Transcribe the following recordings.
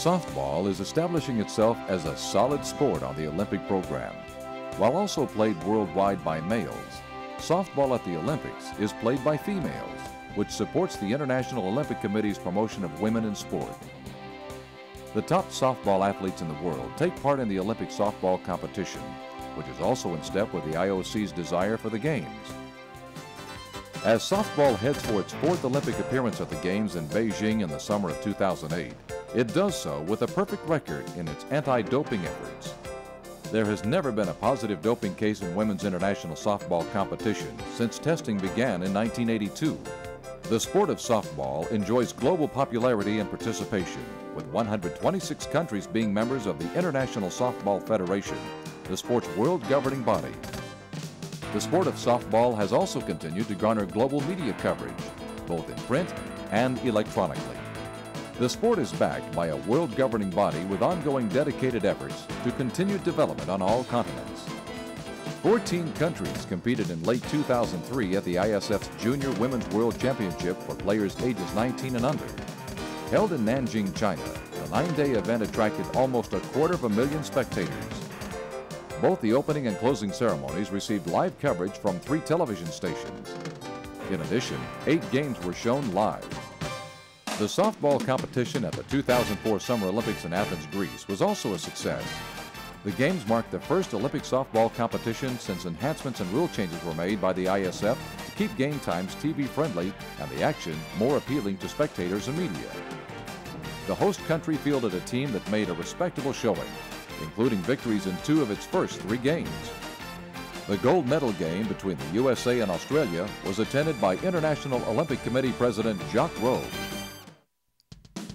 Softball is establishing itself as a solid sport on the Olympic program. While also played worldwide by males, softball at the Olympics is played by females, which supports the International Olympic Committee's promotion of women in sport. The top softball athletes in the world take part in the Olympic softball competition, which is also in step with the IOC's desire for the Games. As softball heads for its fourth Olympic appearance at the Games in Beijing in the summer of 2008, it does so with a perfect record in its anti-doping efforts. There has never been a positive doping case in women's international softball competition since testing began in 1982. The sport of softball enjoys global popularity and participation, with 126 countries being members of the International Softball Federation, the sport's world governing body. The sport of softball has also continued to garner global media coverage, both in print and electronically. The sport is backed by a world governing body with ongoing dedicated efforts to continued development on all continents. 14 countries competed in late 2003 at the ISF's Junior Women's World Championship for players ages 19 and under. Held in Nanjing, China, the 9-day event attracted almost 250,000 spectators. Both the opening and closing ceremonies received live coverage from 3 television stations. In addition, 8 games were shown live. The softball competition at the 2004 Summer Olympics in Athens, Greece was also a success. The Games marked the first Olympic softball competition since enhancements and rule changes were made by the ISF to keep game times TV-friendly and the action more appealing to spectators and media. The host country fielded a team that made a respectable showing, including victories in 2 of its first 3 games. The gold medal game between the USA and Australia was attended by International Olympic Committee President Jacques Rode.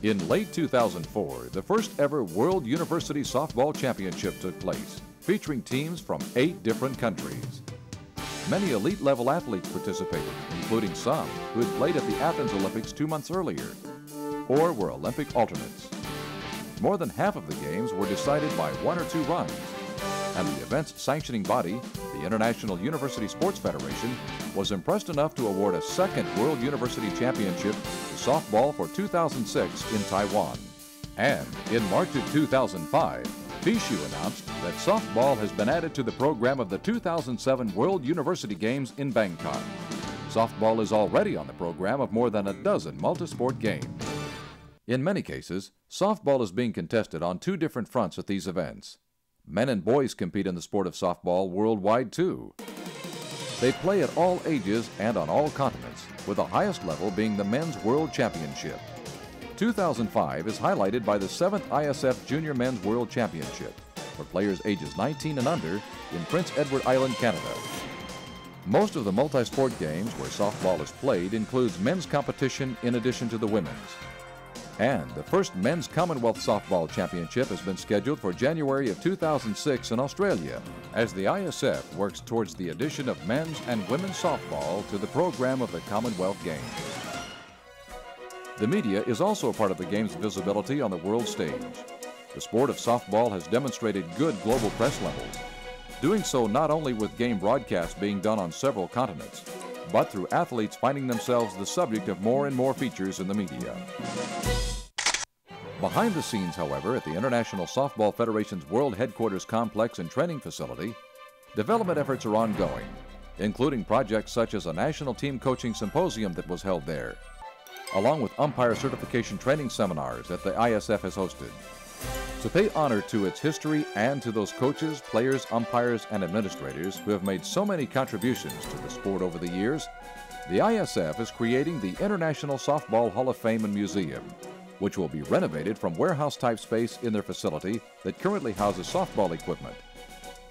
In late 2004, the first ever World University Softball Championship took place, featuring teams from 8 different countries. Many elite-level athletes participated, including some who had played at the Athens Olympics 2 months earlier, or were Olympic alternates. More than half of the games were decided by 1 or 2 runs, and the event's sanctioning body, the International University Sports Federation, was impressed enough to award a 2nd World University Championship to softball for 2006 in Taiwan. And in March of 2005, FISU announced that softball has been added to the program of the 2007 World University Games in Bangkok. Softball is already on the program of more than a dozen multisport games. In many cases, softball is being contested on 2 different fronts at these events. Men and boys compete in the sport of softball worldwide too. They play at all ages and on all continents, with the highest level being the Men's World Championship. 2005 is highlighted by the 7th ISF Junior Men's World Championship for players ages 19 and under in Prince Edward Island, Canada. Most of the multi-sport games where softball is played includes men's competition in addition to the women's. And the first Men's Commonwealth Softball Championship has been scheduled for January of 2006 in Australia, as the ISF works towards the addition of men's and women's softball to the program of the Commonwealth Games. The media is also a part of the Games' visibility on the world stage. The sport of softball has demonstrated good global press levels, doing so not only with game broadcasts being done on several continents, but through athletes finding themselves the subject of more and more features in the media. Behind the scenes, however, at the International Softball Federation's World Headquarters Complex and Training Facility, development efforts are ongoing, including projects such as a national team coaching symposium that was held there, along with umpire certification training seminars that the ISF has hosted. To pay honor to its history and to those coaches, players, umpires, and administrators who have made so many contributions to the sport over the years, the ISF is creating the International Softball Hall of Fame and Museum, which will be renovated from warehouse-type space in their facility that currently houses softball equipment.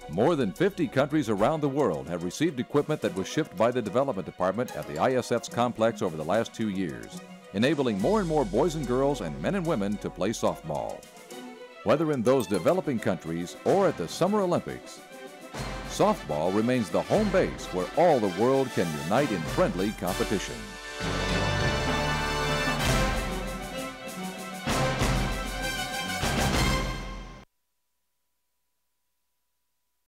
More than 50 countries around the world have received equipment that was shipped by the Development Department at the ISF's complex over the last 2 years, enabling more and more boys and girls and men and women to play softball. Whether in those developing countries or at the Summer Olympics, softball remains the home base where all the world can unite in friendly competition.